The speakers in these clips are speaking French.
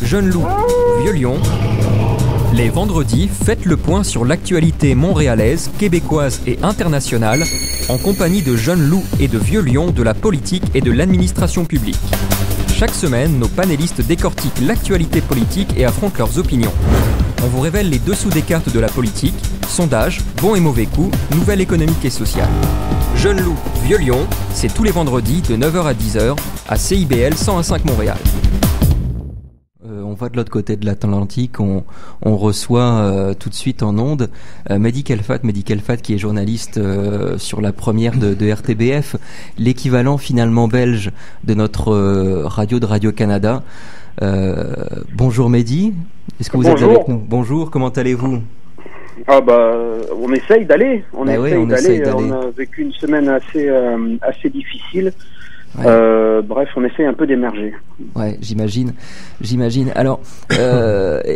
Jeune loup, vieux lion. Les vendredis, faites le point sur l'actualité montréalaise, québécoise et internationale en compagnie de jeunes loups et de vieux lions de la politique et de l'administration publique. Chaque semaine, nos panélistes décortiquent l'actualité politique et affrontent leurs opinions. On vous révèle les dessous des cartes de la politique, sondages, bons et mauvais coups, nouvelles économiques et sociales. Jeunes loups, vieux lions, c'est tous les vendredis de 9h à 10h à CIBL 101.5 Montréal. On va de l'autre côté de l'Atlantique, on reçoit tout de suite en ondes Mehdi Kelfat qui est journaliste sur la première de RTBF, l'équivalent finalement belge de notre radio de Radio-Canada. Bonjour Mehdi, est-ce que vous êtes avec nous? Bonjour, comment allez-vous? On essaye d'aller. On essaye d'aller. On a vécu une semaine assez difficile. Ouais. Bref, on essaye un peu d'émerger. Ouais, j'imagine. Alors,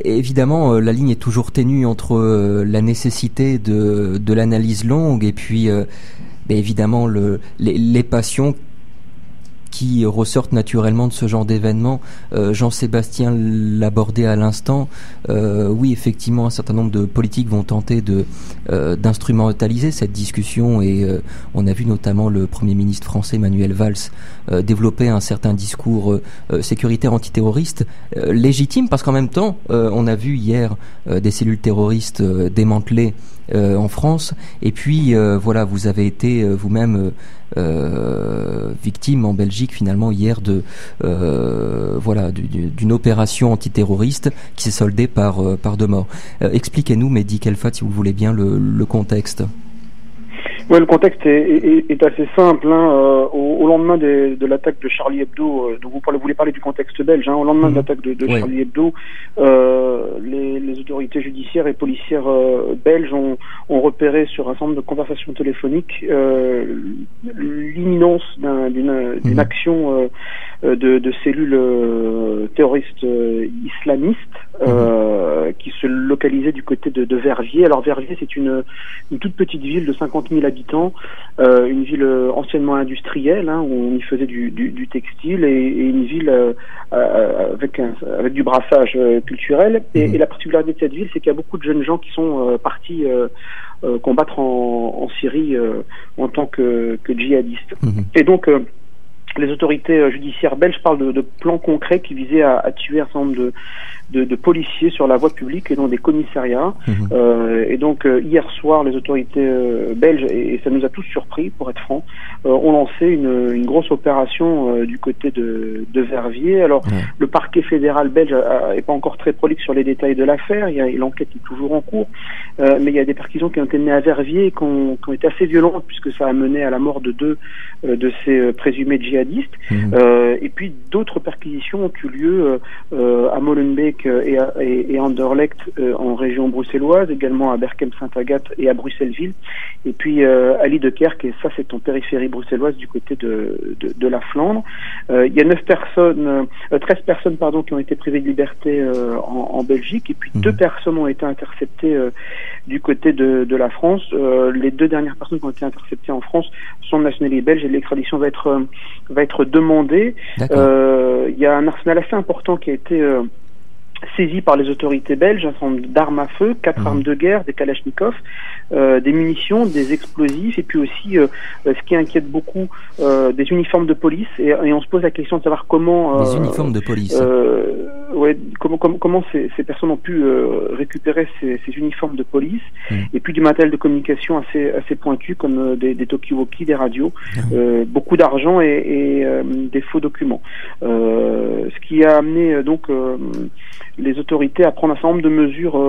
évidemment, la ligne est toujours ténue entre la nécessité de l'analyse longue et puis, évidemment, les passions qui ressortent naturellement de ce genre d'événement. Jean-Sébastien l'abordait à l'instant. Oui, effectivement, un certain nombre de politiques vont tenter d'instrumentaliser cette discussion et on a vu notamment le Premier ministre français Manuel Valls développer un certain discours sécuritaire antiterroriste légitime parce qu'en même temps, on a vu hier des cellules terroristes démantelées en France et puis voilà, vous avez été vous-même victime en Belgique finalement hier d'une opération antiterroriste qui s'est soldée par 2 morts. Expliquez-nous, Mehdi Kelfat, si vous voulez bien, le contexte. Ouais, le contexte est assez simple. Au lendemain de l'attaque de Charlie Hebdo, dont vous voulez parler du contexte belge, au lendemain de l'attaque de Charlie Hebdo, les autorités judiciaires et policières belges ont repéré sur un certain nombre de conversations téléphoniques l'imminence d'une action de cellules terroristes islamistes qui se localisaient du côté de Verviers. Alors Verviers, c'est une toute petite ville de 50 000 habitants, une ville anciennement industrielle, où on y faisait du textile, et une ville avec du brassage culturel. Et la particularité de cette ville, c'est qu'il y a beaucoup de jeunes gens qui sont partis combattre en Syrie en tant que djihadistes. Et donc les autorités judiciaires belges parlent de plans concrets qui visaient à tuer un certain nombre de policiers sur la voie publique et dans des commissariats. Et donc hier soir, les autorités belges, et ça nous a tous surpris pour être franc, ont lancé une grosse opération du côté de Verviers. Alors le parquet fédéral belge est pas encore très prolixe sur les détails de l'affaire, l'enquête est toujours en cours, mais il y a des perquisitions qui ont été menées à Verviers et qui ont été assez violentes puisque ça a mené à la mort de 2 de ces présumés djihadistes. Et puis d'autres perquisitions ont eu lieu à Molenbeek et Anderlecht en région bruxelloise, également à Berchem-Saint-Agathe et à Bruxelles-Ville, et puis à Liedekerk, et ça c'est en périphérie bruxelloise du côté de la Flandre. Il y a 13 personnes qui ont été privées de liberté en Belgique, et puis 2 personnes ont été interceptées du côté de la France. Les 2 dernières personnes qui ont été interceptées en France sont de nationalité belge et l'extradition va être demandée. Il y a un arsenal assez important qui a été saisi par les autorités belges, un certain nombre d'armes à feu, 4 armes de guerre, des kalachnikovs, des munitions, des explosifs, et puis aussi, ce qui inquiète beaucoup, des uniformes de police, et on se pose la question de savoir comment... des uniformes de police comment ces personnes ont pu récupérer ces uniformes de police, et puis du matériel de communication assez pointu, comme des talkie-walkie, des radios, beaucoup d'argent et des faux documents. Ce qui a amené donc les autorités à prendre un certain nombre de mesures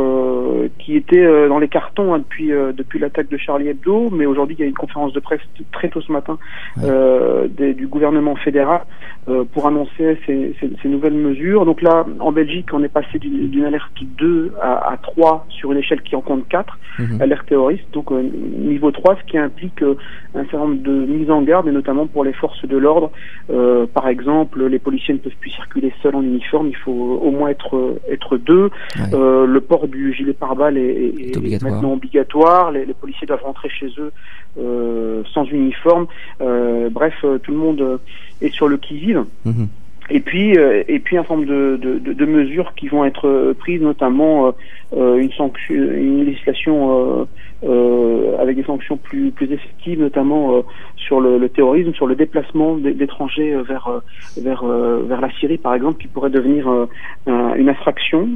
qui étaient dans les cartons depuis l'attaque de Charlie Hebdo, mais aujourd'hui il y a une conférence de presse très tôt ce matin du gouvernement fédéral pour annoncer ces nouvelles mesures. Donc là, en Belgique, on est passé d'une alerte 2 à 3 sur une échelle qui en compte 4 alertes terroristes, donc niveau 3, ce qui implique un certain nombre de mises en garde, et notamment pour les forces de l'ordre. Par exemple, les policiers ne peuvent plus circuler seuls en uniforme, il faut au moins être 2. Le port du gilet pare-balles est maintenant obligatoire. Les policiers doivent rentrer chez eux sans uniforme. Bref, tout le monde est sur le qui-vive. Et puis un certain nombre de mesures qui vont être prises, notamment une législation avec des sanctions plus effectives, notamment sur le terrorisme, sur le déplacement d'étrangers vers la Syrie, par exemple, qui pourrait devenir une infraction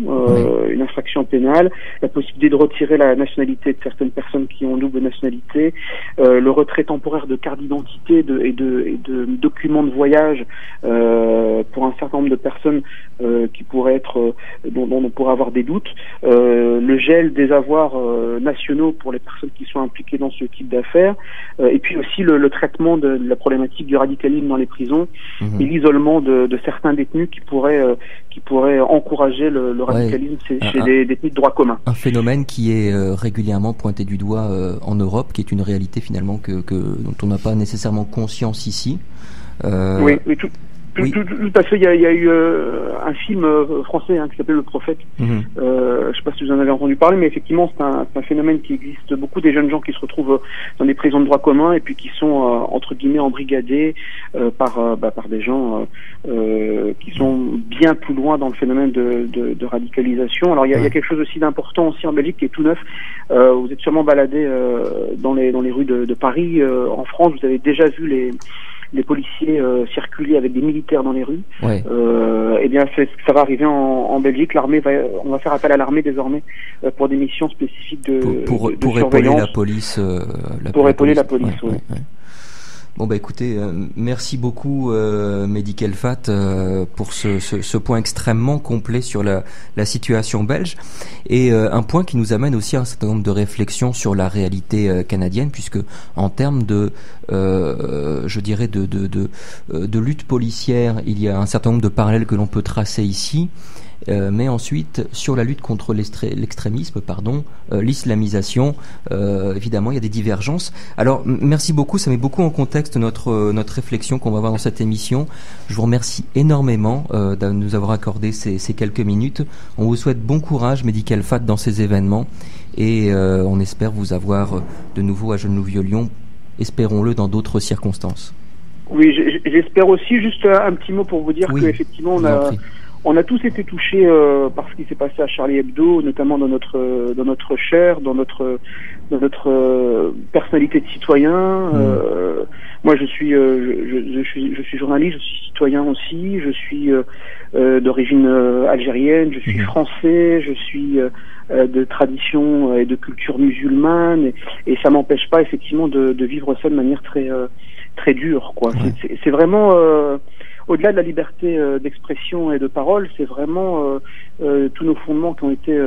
pénale, la possibilité de retirer la nationalité de certaines personnes qui ont double nationalité, le retrait temporaire de cartes d'identité et de documents de voyage pour un certain nombre de personnes qui pourraient être dont on pourrait avoir des doutes, le gel des avoirs nationaux pour les personnes qui sont impliquées dans ce type d'affaires, et puis aussi le traitement de la problématique du radicalisme dans les prisons et l'isolement de certains détenus qui pourraient encourager le radicalisme chez des détenus de droit commun. Un phénomène qui est régulièrement pointé du doigt en Europe, qui est une réalité finalement dont on n'a pas nécessairement conscience ici. Oui, tout à fait. Il y a eu un film français qui s'appelle Le Prophète. Je ne sais pas si vous en avez entendu parler, mais effectivement c'est un phénomène qui existe beaucoup, des jeunes gens qui se retrouvent dans des prisons de droit commun et puis qui sont entre guillemets embrigadés par des gens qui sont bien plus loin dans le phénomène de radicalisation. Alors il y a quelque chose aussi d'important aussi en Belgique qui est tout neuf. Vous êtes sûrement baladé dans les rues de Paris, en France. Vous avez déjà vu les policiers circuler avec des militaires dans les rues. Eh bien, ça va arriver en Belgique. On va faire appel à l'armée désormais pour des missions spécifiques de pour épauler la police. Pour épauler la police. Oui. Bon écoutez, merci beaucoup Mehdi Kelfat pour ce point extrêmement complet sur la situation belge, et un point qui nous amène aussi à un certain nombre de réflexions sur la réalité canadienne, puisque en termes de lutte policière, il y a un certain nombre de parallèles que l'on peut tracer ici. Mais ensuite, sur la lutte contre l'extrémisme, l'islamisation, évidemment, il y a des divergences. Alors, merci beaucoup, ça met beaucoup en contexte notre réflexion qu'on va avoir dans cette émission. Je vous remercie énormément de nous avoir accordé ces quelques minutes. On vous souhaite bon courage, Mehdi Kelfat, dans ces événements, et on espère vous avoir de nouveau à Jeune-Loup-Vieux-Lyon, espérons-le dans d'autres circonstances. Oui, j'espère aussi, juste un petit mot pour vous dire qu'effectivement, on a tous été touchés par ce qui s'est passé à Charlie Hebdo, notamment dans notre chair, dans notre personnalité de citoyen. Moi, je suis journaliste, je suis citoyen aussi. Je suis d'origine algérienne, je suis français, je suis de tradition et de culture musulmane, et ça m'empêche pas effectivement de vivre ça de manière très dure, quoi. C'est vraiment au-delà de la liberté d'expression et de parole, c'est vraiment tous nos fondements qui ont été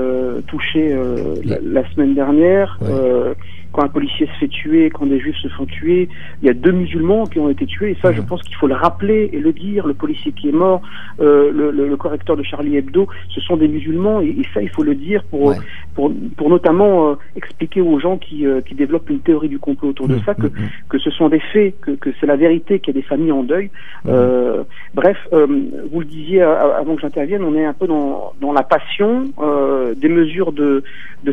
touchés la semaine dernière. Quand un policier se fait tuer, quand des juifs se font tuer, il y a 2 musulmans qui ont été tués, et ça, je pense qu'il faut le rappeler et le dire. Le policier qui est mort, le correcteur de Charlie Hebdo, ce sont des musulmans, et ça, il faut le dire pour notamment expliquer aux gens qui développent une théorie du complot autour de ça que ce sont des faits, que c'est la vérité, qu'il y a des familles en deuil. Bref, vous le disiez avant que j'intervienne, on est un peu dans la passion, des mesures de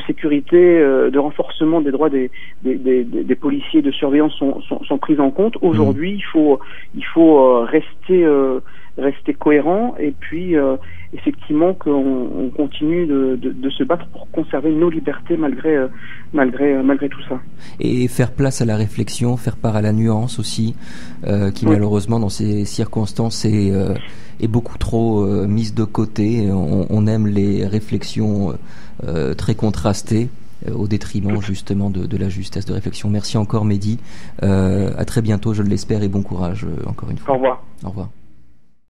sécurité, de renforcement des droits des policiers de surveillance sont prises en compte. Aujourd'hui, il faut rester cohérent, et puis effectivement qu'on continue de se battre pour conserver nos libertés malgré tout ça. Et faire place à la réflexion, faire part à la nuance aussi, qui malheureusement dans ces circonstances est beaucoup trop mise de côté. On aime les réflexions très contrastées, au détriment justement de la justesse de réflexion. Merci encore Mehdi, à très bientôt je l'espère, et bon courage encore une fois. Au revoir. Au revoir.